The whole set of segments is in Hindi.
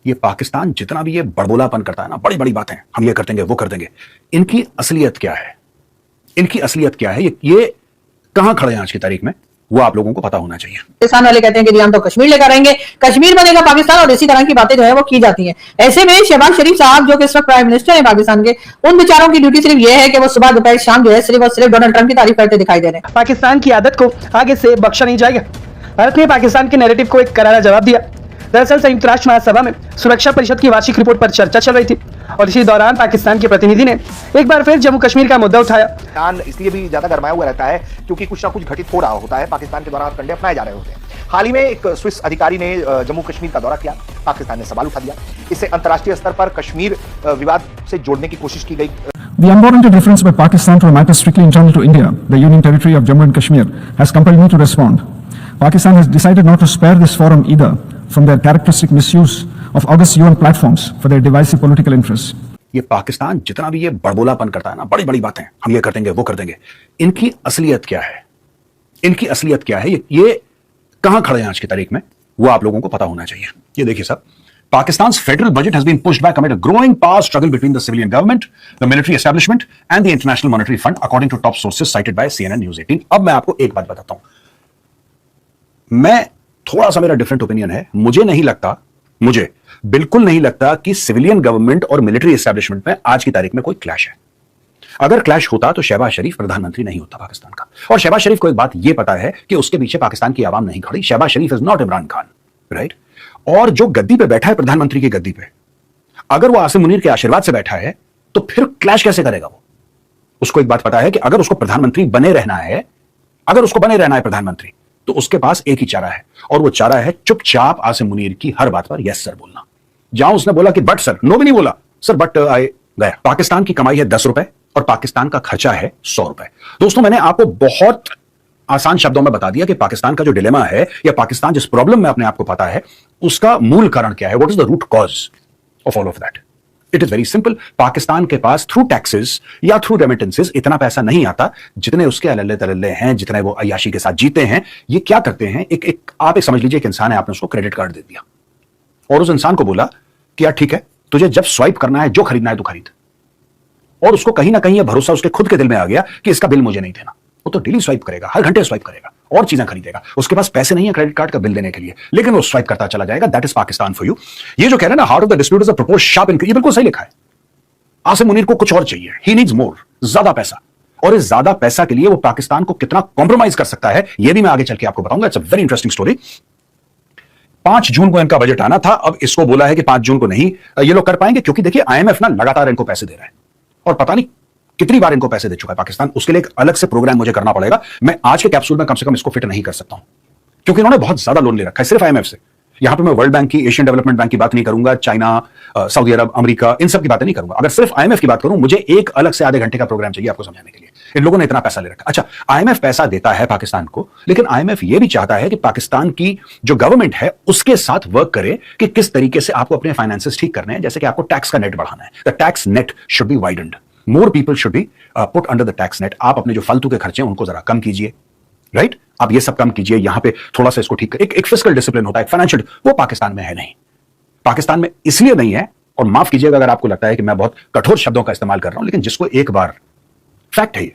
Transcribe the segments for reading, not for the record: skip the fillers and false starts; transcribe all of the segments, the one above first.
ये पाकिस्तान जितना भी ये बड़बोलापन करता है ना, बड़ी बड़ी बातें हम ये कर देंगे वो कर देंगे, इनकी असलियत क्या है? इनकी असलियत क्या है? ये कहां खड़े हैं आज की तारीख में, वो आप लोगों को पता होना चाहिए। पाकिस्तान वाले कहते हैं कि जी हम तो कश्मीर लेकर आएंगे, कश्मीर बनेगा पाकिस्तान, और इसी तरह की बातें जो है वो की जाती हैं। ऐसे में शहबाज शरीफ साहब जो कि इस वक्त प्राइम मिनिस्टर हैं पाकिस्तान के, उन बेचारों की ड्यूटी सिर्फ ये है कि वो सुबह दोपहर शाम जो है सिर्फ और सिर्फ डोनाल्ड ट्रंप की तारीफ करते दिखाई दे रहे हैं। पाकिस्तान की आदत को आगे से बख्शा नहीं जाएगा। भारत ने पाकिस्तान के नैरेटिव को एक करारा जवाब दिया। दरअसल संयुक्त राष्ट्र महासभा में सुरक्षा परिषद की वार्षिक रिपोर्ट पर चर्चा चल रही थी और इसी दौरान पाकिस्तान के प्रतिनिधि ने एक बार फिर जम्मू कश्मीर का मुद्दा उठाया। पाकिस्तान इसलिए भी ज्यादा गरमाया हुआ रहता है क्योंकि कुछ ना कुछ घटित हो रहा होता है, पाकिस्तान के द्वारा कंडे अपनाए जा रहे होते हैं। हाल ही में एक स्विस अधिकारी ने जम्मू कश्मीर का दौरा किया, पाकिस्तान ने सवाल उठा दिया। इससे अंतर्राष्ट्रीय स्तर पर कश्मीर विवाद से जोड़ने की कोशिश की गई। The unwarranted reference by Pakistan to a matter strictly internal to India, the Union Territory of Jammu and Kashmir, has compelled me to respond. Pakistan has decided not to spare this forum either from their characteristic misuse of August UN platforms for their divisive political interests. ये पाकिस्तान जितना भी ये बड़बोलापन करता है ना, बड़ी बड़ी बातें हम ये कर देंगे वो कर देंगे, इनकी असलियत क्या है? इनकी असलियत क्या है? ये कहां खड़े हैं आज की तारीख में, वो आप लोगों को पता होना चाहिए। ये देखिए साहब, Pakistan's federal budget has been pushed back amid a growing power struggle between the civilian government, the military establishment, and the International Monetary Fund, according to top sources cited by CNN News 18. अब मैं आपको एक बात बताता हूं, मैं थोड़ा सा मेरा डिफरेंट ओपिनियन है। मुझे बिल्कुल नहीं लगता कि सिविलियन गवर्नमेंट और मिलिट्री एस्टैब्लिशमेंट में आज की तारीख में कोई क्लैश है। अगर क्लैश होता तो शहबाज शरीफ प्रधानमंत्री नहीं होता पाकिस्तान का। और शहबाज शरीफ को एक बात यह पता है कि उसके पीछे पाकिस्तान की आवाम नहीं खड़ी। Shahbaz Sharif is not Imran Khan, right? और जो गद्दी पे बैठा है, प्रधानमंत्री की गद्दी पे, अगर वो आसिम मुनीर के आशीर्वाद से बैठा है तो फिर क्लैश कैसे करेगा वो? उसको एक बात पता है कि अगर उसको प्रधानमंत्री बने रहना है, प्रधानमंत्री, तो उसके पास एक ही चारा है, और वो चारा है चुपचाप आसिम मुनीर की हर बात पर यस सर बोलना। जहां उसने बोला कि बट सर, नो भी नहीं बोला सर, बट आए गया। पाकिस्तान की कमाई है 10 रुपए और पाकिस्तान का खर्चा है 100 रुपए। दोस्तों, मैंने आपको बहुत आसान शब्दों में बता दिया कि पाकिस्तान का जो डिलेमा है, या पाकिस्तान जिस प्रॉब्लम में अपने आप को पता है, उसका मूल कारण क्या है। What is the root cause of all of that? It is very simple. Pakistan के पास थ्रू टैक्सेस या थ्रू रेमिटेंसेस इतना पैसा नहीं आता जितने उसके अल्ले तल्ले हैं, जितने वो अय्याशी के साथ जीते हैं। ये क्या करते हैं, आप समझ लीजिए एक इंसान है, आपने उसको क्रेडिट कार्ड दे दिया और उस इंसान को बोला कि यार ठीक है, तुझे जब स्वाइप करना है, जो खरीदना है तो खरीद। और उसको कहीं ना कहीं यह भरोसा उसके खुद के दिल में आ गया कि इसका बिल मुझे नहीं देना। वो तो डेली स्वाइप करेगा, हर घंटे स्वाइप करेगा और चीजें खरीदेगा। उसके पास पैसे नहीं है क्रेडिट कार्ड का बिल देने के लिए, लेकिन वो स्वाइप करता चला जाएगा। That is Pakistan for you. ये जो कह रहे हैं ना, heart of the dispute is the proposed sharp increase, ये बिल्कुल सही लिखा है। आसिम मुनीर को कुछ और चाहिए, ही नीड्स मोर, ज्यादा पैसा। और इस ज्यादा पैसा के लिए वो पाकिस्तान को कितना कॉम्प्रोमाइज कर सकता है, यह भी मैं आगे चल के आपको बताऊंगा। It's a very interesting story. 5 जून को इनका बजट आना था, अब इसको बोला है कि 5 जून को नहीं ये लोग कर पाएंगे, क्योंकि देखिए आईएमएफ ना लगातार इनको पैसे दे रहा है और पता नहीं कितनी बार इनको पैसे दे चुका है पाकिस्तान। उसके लिए एक अलग से प्रोग्राम मुझे करना पड़ेगा। मैं आज के कैप्सूल में कम से कम इसको फिट नहीं कर सकता हूं, क्योंकि इन्होंने बहुत ज्यादा लोन ले रखा है सिर्फ आईएमएफ से। यहां पे मैं वर्ल्ड बैंक की, एशियन डेवलपमेंट बैंक की बात नहीं करूंगा, चाइना, सऊदी अरब, अमेरिका, इन सब की बातें नहीं करूंगा। अगर सिर्फ आईएमएफ की बात करूं, मुझे एक अलग से आधे घंटे का प्रोग्राम चाहिए आपको समझाने के लिए। इन लोगों ने इतना पैसा ले रखा। अच्छा, आईएमएफ पैसा देता है पाकिस्तान को, लेकिन आईएमएफ यह भी चाहता है कि पाकिस्तान की जो गवर्नमेंट है उसके साथ वर्क करे कि किस तरीके से आपको अपने फाइनेंसेस ठीक करने हैं। जैसे कि आपको टैक्स का नेट बढ़ाना है, the tax net should be widened, more people should be put under the tax net. आप अपने जो फालतू के खर्चे हैं उनको जरा कम कीजिए, राइट? आप ये सब कम कीजिए, यहां पे थोड़ा सा इसको ठीक कर। एक फिस्कल डिसिप्लिन होता है, फाइनेंशियल, वो पाकिस्तान में है नहीं। पाकिस्तान में इसलिए नहीं है, और माफ कीजिएगा अगर आपको लगता है कि मैं बहुत कठोर शब्दों का इस्तेमाल कर रहा हूं, लेकिन जिसको एक बार फैक्ट है, ये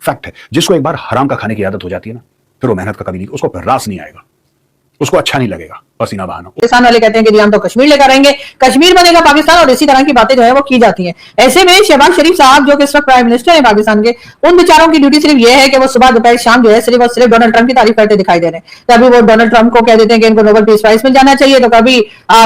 फैक्ट है, जिसको एक बार हराम का खाने की आदत हो जाती है ना, फिर वो मेहनत का कभी नहीं, उसको फिर रास नहीं आएगा, उसको अच्छा नहीं लगेगा पसीना बहाना। पाकिस्तान वाले कहते हैं कि जी हम तो कश्मीर लेकर आएंगे, कश्मीर बनेगा पाकिस्तान, और इसी तरह की बातें जो है वो की जाती हैं। ऐसे में शहबाज शरीफ साहब जो कि इस वक्त प्राइम मिनिस्टर हैं पाकिस्तान के, उन बेचारों की ड्यूटी सिर्फ ये है कि वो सुबह दोपहर शाम जो है सिर्फ और सिर्फ डोनाल्ड ट्रंप की तारीफ करते दिखाई दे रहे हैं। कभी वो डोनाल्ड ट्रंप को कह देते हैं कि इनको नोबेल पीस प्राइज मिल जाना चाहिए, तो कभी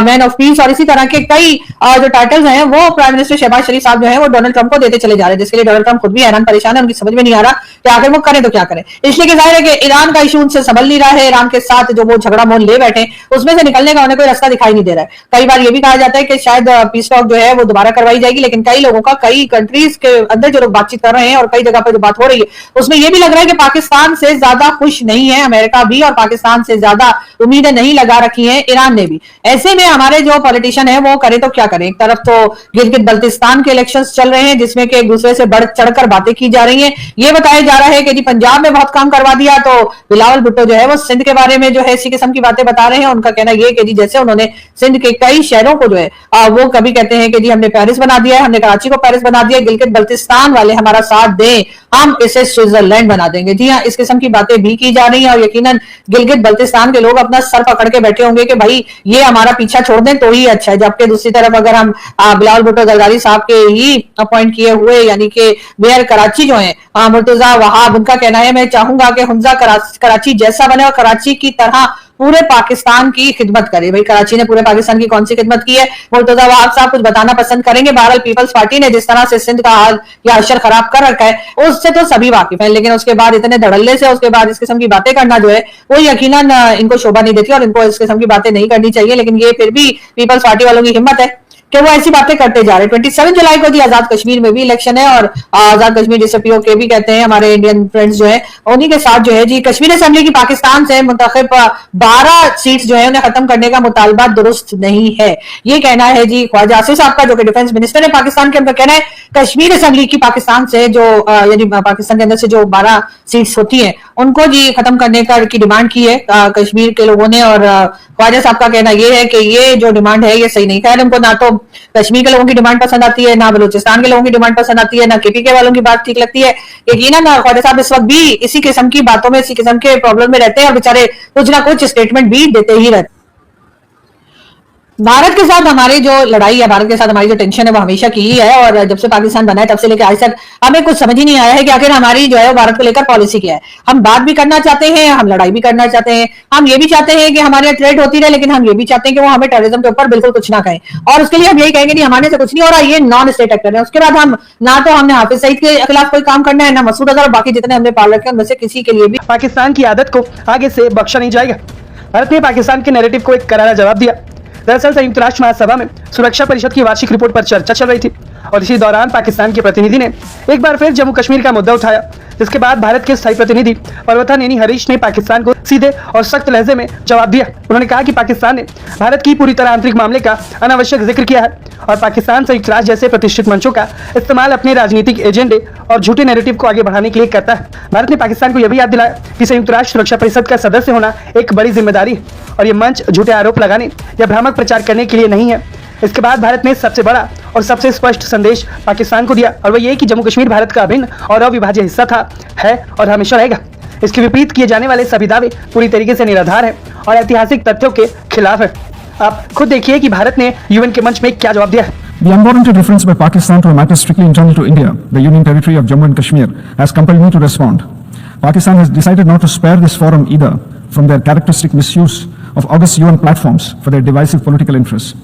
मैन ऑफ पीस, और इसी तरह के कई जो टाइटल्स हैं वो प्राइम मिनिस्टर शहबाज शरीफ साहब जो है वो डोनाल्ड ट्रंप को देते चले जा रहे हैं, जिसके लिए डोनाल्ड ट्रंप खुद भी हैरान परेशान है। उनकी समझ में नहीं आ रहा कि आखिर वो करें तो क्या करें। इसलिए कि जाहिर है कि ईरान का इशू उनसे संभल नहीं रहा है। ईरान के साथ जो वो झगड़ा मोल ले बैठे, उसमें से निकलने का उन्हें कोई रास्ता दिखाई नहीं दे रहा है। कई बार ये भी कहा जाता है कि शायद पीस टॉक जो है वो दोबारा करवाई जाएगी, लेकिन कई लोगों का, कई कंट्रीज के अंदर जो लोग बातचीत कर रहे हैं और कई जगह पर जो बात हो रही है, उसमें यह भी लग रहा है कि पाकिस्तान से ज्यादा खुश नहीं है अमेरिका भी, और पाकिस्तान से ज्यादा उम्मीदें नहीं लगा रखी हैं ईरान ने भी। ऐसे में हमारे जो पॉलिटिशियन है वो करे तो क्या करें। एक तरफ तो गिलगित बल्तिस्तान के इलेक्शंस चल रहे हैं, जिसमें कि एक दूसरे से बढ़ चढ़कर बातें की जा रही हैं। ये बताया जा रहा है कि जी पंजाब में बहुत काम करवा दिया, तो बिलावल भुट्टो जो है वो सिंध के बारे में जो है इसी किस्म की बातें बता रहे हैं। उनका उनका कहना ये कि जी जैसे उन्होंने सिंध के कई शहरों को जो है वो कभी कहते हैं कि जी हमने पेरिस बना दिया है, हमने कराची को पेरिस बना दिया, गिलगित बल्तिस्तान वाले हमारा साथ दें, हम इसे स्विट्जरलैंड बना देंगे। जी हाँ, इस किस्म की बातें भी की जा रही हैं और यकीनन गिलगित बल्तिस्तान के लोग अपना सर पकड़ के बैठे होंगे कि भाई ये हमारा पीछा छोड़ दें तो ही अच्छा है। जबकि दूसरी तरफ अगर हम बिलावल भुट्टो जरदारी साहब के ही अपॉइंट किए हुए यानी कि मेयर कराची जो है मुर्तजा वहाब, उनका कहना है मैं चाहूंगा कि हुंजा कराची जैसा बने और कराची की तरह पूरे पाकिस्तान की खिदमत करे। भाई कराची ने पूरे पाकिस्तान की कौन सी खिदमत की है, मुर्तजा वहाब साहब कुछ बताना पसंद करेंगे। बहरहाल पीपल्स पार्टी ने जिस तरह से सिंध का हाल या अशर खराब कर रखा है उससे तो सभी वाकिफ हैं, लेकिन उसके बाद इतने धड़ल्ले से उसके बाद इस किस्म की बातें करना जो है वो यकीनन इनको शोभा नहीं देती और इनको इस किस्म की बातें नहीं करनी चाहिए। लेकिन ये फिर भी पीपल्स पार्टी वालों की हिम्मत है कि वो ऐसी बातें करते जा रहे हैं। 27 जुलाई को जी आजाद कश्मीर में भी इलेक्शन है और आजाद कश्मीर जिसे पीओके भी कहते हैं हमारे इंडियन फ्रेंड्स जो है, उन्हीं के साथ जो है जी कश्मीर असेंबली की पाकिस्तान से मुंतखब 12 सीट्स जो है उन्हें खत्म करने का मुतालबा दुरुस्त नहीं है। ये कहना है जी ख्वाजा आसिफ साहब का, जो कि डिफेंस मिनिस्टर है पाकिस्तान के। उनका कहना है कश्मीर असेंबली की पाकिस्तान से जो यानी पाकिस्तान के अंदर से जो 12 सीट्स होती है उनको जी खत्म करने की डिमांड की है कश्मीर के लोगों ने। और ख्वाजा साहब का कहना यह है कि ये जो डिमांड है ये सही नहीं। खैर उनको ना तो कश्मीर के लोगों की डिमांड पसंद आती है, ना बलूचिस्तान के लोगों की डिमांड पसंद आती है, ना केपीके वालों की बात ठीक लगती है। यकीनन ख्वाजा साहब इस वक्त भी इसी किस्म की बातों में, इसी किस्म के प्रॉब्लम में रहते हैं और बेचारे कुछ ना कुछ स्टेटमेंट भी देते ही रहते हैं। भारत के साथ हमारी जो लड़ाई है, भारत के साथ हमारी जो टेंशन है वो हमेशा की ही है और जब से पाकिस्तान बना है तब से लेकर आज तक हमें कुछ समझ ही नहीं आया है कि आखिर हमारी जो है भारत को लेकर पॉलिसी क्या है। हम बात भी करना चाहते हैं, हम लड़ाई भी करना चाहते हैं, हम ये भी चाहते हैं कि हमारे थ्रेट होती रहे, लेकिन हम ये भी चाहते हैं कि वो हमें टेररिज्म के ऊपर बिल्कुल कुछ ना कहें और उसके लिए हम यही कहेंगे कि हमारे से कुछ नहीं हो रहा, ये नॉन स्टेट एक्टर है। उसके बाद हम ना तो हमने हाफिज सईद के खिलाफ कोई काम करना है, ना मसूद अजहर, बाकी जितने हमने पाल रखे हैं उनमें से किसी के लिए भी पाकिस्तान की आदत को आगे से बख्शा नहीं जाएगा। भारत ने पाकिस्तान के नैरेटिव को एक करारा जवाब दिया। दरअसल संयुक्त राष्ट्र महासभा में सुरक्षा परिषद की वार्षिक रिपोर्ट पर चर्चा चल रही थी और इसी दौरान पाकिस्तान के प्रतिनिधि ने एक बार फिर जम्मू कश्मीर का मुद्दा उठाया, जिसके बाद भारत के स्थायी प्रतिनिधि पर्वता नेनी हरीश ने पाकिस्तान को सीधे और सख्त लहजे में जवाब दिया। उन्होंने कहा कि पाकिस्तान ने भारत की पूरी तरह आंतरिक मामले का अनावश्यक जिक्र किया है और पाकिस्तान संयुक्त राष्ट्र जैसे प्रतिष्ठित मंचों का इस्तेमाल अपने राजनीतिक एजेंडे और झूठे नैरेटिव को आगे बढ़ाने के लिए करता है। भारत ने पाकिस्तान को यह भी याद दिलाया कि संयुक्त राष्ट्र सुरक्षा परिषद का सदस्य होना एक बड़ी जिम्मेदारी है और ये मंच झूठे आरोप लगाने या भ्रामक प्रचार करने के लिए नहीं है। इसके बाद भारत ने सबसे बड़ा और सबसे स्पष्ट संदेश पाकिस्तान को दिया और वह ये कि जम्मू कश्मीर भारत का अभिन्न और अविभाज्य हिस्सा था, है और हमेशा रहेगा। इसके विपरीत किए जाने वाले सभी दावे पूरी तरीके से निराधार है और ऐतिहासिक तथ्यों के खिलाफ है। आप खुद देखिए कि भारत ने यूएन के मंच में क्या जवाब दिया है। The unwarranted reference by Pakistan to a matter strictly internal to India, the Union Territory of Jammu and Kashmir, has compelled me to respond. Pakistan has decided not to spare this forum either from their characteristic misuse of august UN platforms for their divisive political interests.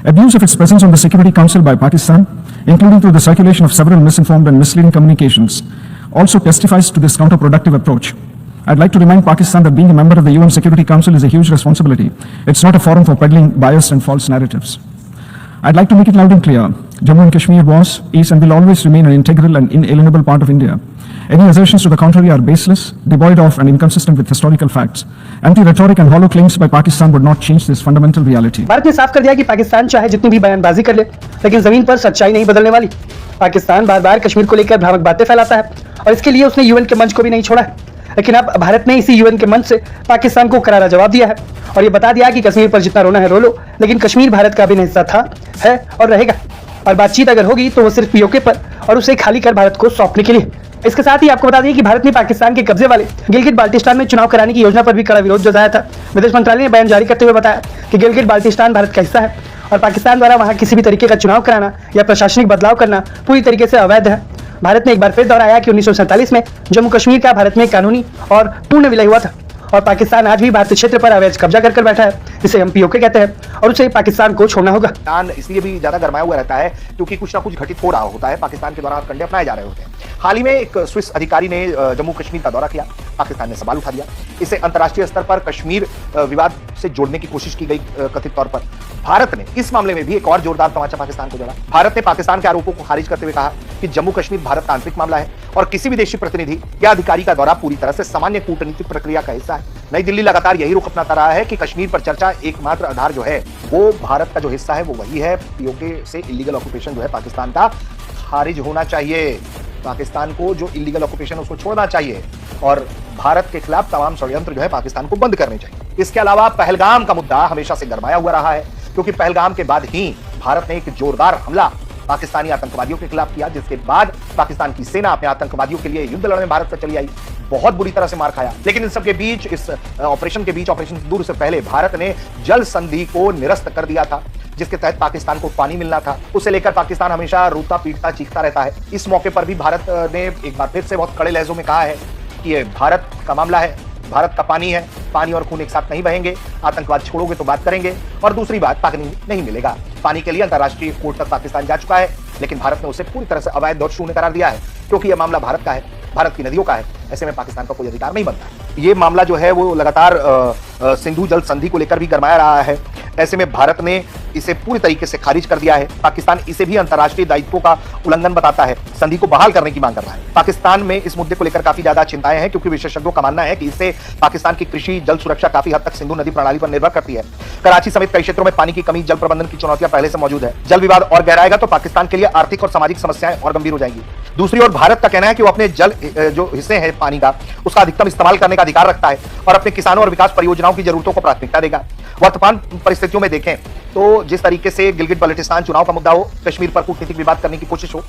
Abuse of its presence on the Security Council by Pakistan, including through the circulation of several misinformed and misleading communications, also testifies to this counterproductive approach. I'd like to remind Pakistan that being a member of the UN Security Council is a huge responsibility. It's not a forum for peddling biased and false narratives. I'd like to make it loud and clear, Jammu and Kashmir was, is and will always remain an integral and inalienable part of India. Any assertions to the contrary are baseless, devoid of and inconsistent with historical facts. Anti-rhetoric and hollow claims by Pakistan would not change this fundamental reality. Bharat ने साफ कर दिया कि पाकिस्तान चाहे जितनी भी बयानबाजी कर ले, लेकिन जमीन पर सच्चाई नहीं बदलने वाली। पाकिस्तान बार बार कश्मीर को लेकर भ्रामक बातें फैलाता है और इसके लिए उसने यूएन के मंच को भी नहीं छोड़ा है। लेकिन अब भारत ने इसी यूएन के मंच से पाकिस्तान को करारा जवाब दिया है और ये बता दिया कि कश्मीर पर जितना रोना है रो लो, लेकिन कश्मीर भारत का अभिन्न हिस्सा था, है और रहेगा। और बातचीत अगर होगी तो वो सिर्फ पीओके पर और उसे खाली कर भारत को सौंपने के लिए। इसके साथ ही आपको बता दें कि भारत ने पाकिस्तान के कब्जे वाले गिलगित बाल्टिस्तान में चुनाव कराने की योजना पर भी कड़ा विरोध जताया था। विदेश मंत्रालय ने बयान जारी करते हुए बताया कि गिलगित बाल्टिस्तान भारत का हिस्सा है और पाकिस्तान द्वारा वहां किसी भी तरीके का चुनाव कराना या प्रशासनिक बदलाव करना पूरी तरीके से अवैध है। भारत ने एक बार फिर दोहराया कि 1947 में जम्मू कश्मीर का भारत में कानूनी और पूर्ण विलय हुआ था और पाकिस्तान आज भी भारतीय क्षेत्र पर अवैध कब्जा कर बैठा है, इसे हम पीओके कहते हैं और उसे पाकिस्तान को छोड़ना होगा। पाकिस्तान इसलिए भी ज्यादा गरमाया हुआ रहता है क्योंकि कुछ ना कुछ घटित हो रहा होता है, पाकिस्तान के द्वारा हथकंडे अपनाए जा रहे होते हैं। हाल ही में एक स्विस अधिकारी ने जम्मू कश्मीर का दौरा किया, पाकिस्तान ने सवाल उठा दिया। इसे अंतर्राष्ट्रीय स्तर पर कश्मीर विवाद से जोड़ने की कोशिश की गई कथित तौर पर। भारत ने इस मामले में भी एक और जोरदार तमाचा पाकिस्तान को जोड़ा। भारत ने पाकिस्तान के आरोपों को खारिज करते हुए कहा कि जम्मू कश्मीर भारत का आंतरिक मामला है और किसी विदेशी प्रतिनिधि या अधिकारी का दौरा पूरी तरह से सामान्य कूटनीतिक प्रक्रिया का हिस्सा है। नई दिल्ली लगातार यही रुख अपनाता रहा है कि कश्मीर पर चर्चा एकमात्र आधार जो है वो भारत का जो हिस्सा है वो वही है। पीओके से इलीगल ऑक्यूपेशन जो है पाकिस्तान का खारिज होना चाहिए, पाकिस्तान को जो इलीगल ऑक्यूपेशन उसको छोड़ना चाहिए और भारत के खिलाफ तमाम षड्यंत्र जो है पाकिस्तान को बंद करने चाहिए। इसके अलावा पहलगाम का मुद्दा हमेशा से गरमाया हुआ रहा है, क्योंकि पहलगाम के बाद ही भारत ने एक जोरदार हमला पाकिस्तानी आतंकवादियों के खिलाफ किया, जिसके बाद पाकिस्तान की सेना अपने आतंकवादियों के लिए युद्ध लड़ने भारत से चली आई, बहुत बुरी तरह से मार खाया। लेकिन इन सब के बीच, इस ऑपरेशन के बीच, ऑपरेशन सिंदूर से पहले भारत ने जल संधि को निरस्त कर दिया था, जिसके तहत पाकिस्तान को पानी मिलना था। उसे लेकर पाकिस्तान हमेशा रोता पीटता चीखता रहता है। इस मौके पर भी भारत ने एक बार फिर से बहुत कड़े लहजों में कहा है कि ये भारत का मामला है, भारत का पानी है, पानी और खून एक साथ नहीं बहेंगे, आतंकवाद छोड़ोगे तो बात करेंगे। और दूसरी बात, पानी नहीं मिलेगा। पानी के लिए अंतर्राष्ट्रीय कोर्ट तक पाकिस्तान जा चुका है, लेकिन भारत ने उसे पूरी तरह से अवैध और शून्य करार दिया है, क्योंकि यह मामला भारत का है, भारत की नदियों का है। ऐसे में पाकिस्तान का कोई अधिकार नहीं बनता। ये मामला जो है वो लगातार सिंधु जल संधि को लेकर भी गरमाया रहा है। ऐसे में भारत ने इसे पूरी तरीके से खारिज कर दिया है। पाकिस्तान इसे भी अंतर्राष्ट्रीय दायित्वों का उल्लंघन बताता है, संधि को बहाल करने की मांग कर रहा है। पाकिस्तान में इस मुद्दे को लेकर काफी ज्यादा चिंताएं हैं, क्योंकि विशेषज्ञों का मानना है कि इससे पाकिस्तान की कृषि जल सुरक्षा काफी हद तक सिंधु नदी प्रणाली पर निर्भर करती है। कराची समेत कई क्षेत्रों में पानी की कमी, जल प्रबंधन की चुनौतियां पहले से मौजूद है। जल विवाद और गहराएगा तो पाकिस्तान के लिए आर्थिक और सामाजिक समस्याएं और गंभीर हो जाएंगी। दूसरी ओर भारत का कहना है कि वो अपने जल जो हिस्से हैं पानी का, उसका अधिकतम इस्तेमाल करने का अधिकार रखता है और अपने किसानों और विकास परियोजनाओं की जरूरतों को प्राथमिकता देगा। वर्तमान परिस्थितियों में देखें तो जिस तरीके से गिलगिट बल्टिस्तान चुनाव का मुद्दा हो, कश्मीर पर कूटनीतिक विवाद करने की कोशिश हो,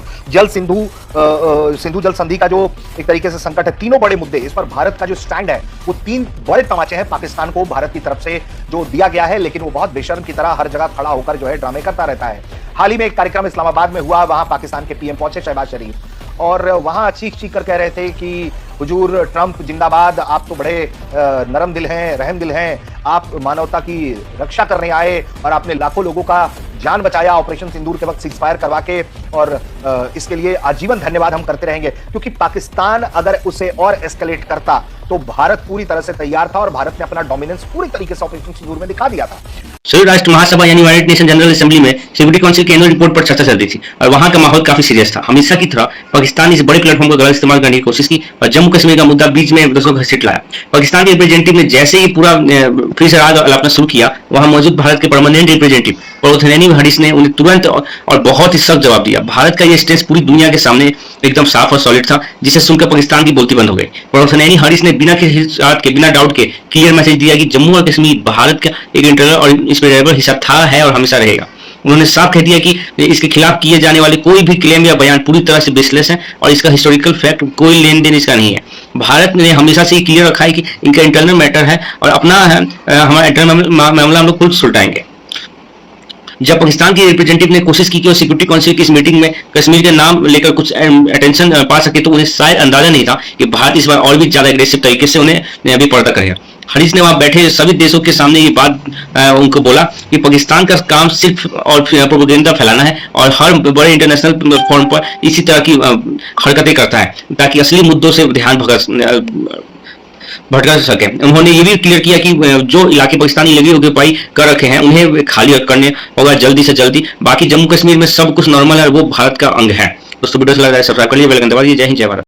सिंधु जल संधि का जो एक तरीके से संकट है, तीनों बड़े मुद्दे, इस पर भारत का जो स्टैंड है वो तीन बड़े तमाचे हैं पाकिस्तान को भारत की तरफ से जो दिया गया है। लेकिन वो बहुत बेशर्म की तरह हर जगह खड़ा होकर जो है ड्रामे करता रहता है। हाल ही में एक कार्यक्रम इस्लामाबाद में हुआ, वहां पाकिस्तान के पीएम पहुंचे शहबाज शरीफ, और वहां चीख कर कह रहे थे कि हुजूर ट्रंप जिंदाबाद, आप तो बड़े नरम दिल हैं, रहम दिल हैं, आप मानवता की रक्षा करने आए और आपने लाखों लोगों का जान बचाया ऑपरेशन सिंदूर के वक्त सीज फायर करवा के, और इसके लिए आजीवन धन्यवाद हम करते रहेंगे। क्योंकि पाकिस्तान अगर उसे और एस्केलेट करता तो भारत पूरी तरह से तैयार था और भारत ने अपना डोमिनेंस पूरी तरीके से ऑपरेशन सिंदूर में दिखा दिया था। संयुक्त राष्ट्र महासभा यानी यूनाइटेड नेशन जनरल असेंबली में सिक्योरिटी काउंसिल की एनुअल रिपोर्ट पर चर्चा चल रही थी और वहां का माहौल काफी सीरियस था। हमेशा की तरह पाकिस्तान ने इस बड़े प्लेटफॉर्म का गलत इस्तेमाल करने की कोशिश की और जम्मू कश्मीर का मुद्दा बीच में दूसरों को घसीट लाया। पाकिस्तान के रिप्रेजेंटेटिव ने जैसे ही पूरा फिर से राज अपना शुरू किया, वहां मौजूद भारत के परमानेंट रिप्रेजेंटेटिव परोथेनेनी हरीश ने उन्हें तुरंत और बहुत ही सख्त जवाब दिया। भारत का यह स्टेंस पूरी दुनिया के सामने एकदम साफ और सॉलिड था, जिसे सुनकर पाकिस्तान की बोलती बंद हो गई। परोथेनेनी हरीश ने बिना डाउट के क्लियर मैसेज दिया कि जम्मू और कश्मीर भारत का एक इंटरनल और इंस्पेरेबल हिस्सा था, है और हमेशा रहेगा। उन्होंने साफ कह दिया कि इसके खिलाफ किए जाने वाले कोई भी क्लेम या बयान पूरी तरह से बेसलेस है और इसका हिस्टोरिकल फैक्ट कोई लेन देन इसका नहीं है। भारत ने हमेशा से क्लियर रखा है कि इनका इंटरनल मैटर है और अपना हमारा इंटरनल मामला हम लोग खुद सुलटाएंगे। जब पाकिस्तान के रिप्रेजेंटेटिव ने कोशिश की कि वो सिक्योरिटी काउंसिल की इस मीटिंग में कश्मीर के नाम लेकर कुछ अटेंशन पा सके, तो उन्हें शायद अंदाजा नहीं था कि भारत इस बार और भी ज्यादा एग्रेसिव तरीके से उन्हें अभी पर्दा करेगा। हरीश ने वहां बैठे सभी देशों के सामने ये बात उनको बोला कि पाकिस्तान का काम सिर्फ और प्रोपेगेंडा फैलाना है और हर बड़े इंटरनेशनल फोरम पर इसी तरह की हरकतें करता है ताकि असली मुद्दों से ध्यान भटका सके। उन्होंने ये भी क्लियर किया कि जो इलाके पाकिस्तानी लगी ऑक्यूपाई कर रखे हैं उन्हें खाली करने होगा जल्दी से जल्दी। बाकी जम्मू कश्मीर में सब कुछ नॉर्मल है, वो भारत का अंग है। दोस्तों वीडियो से लग रहा है सब्सक्राइब कर लीजिए, बेल आइकन दबा दीजिए। जय हिंद, जय भारत।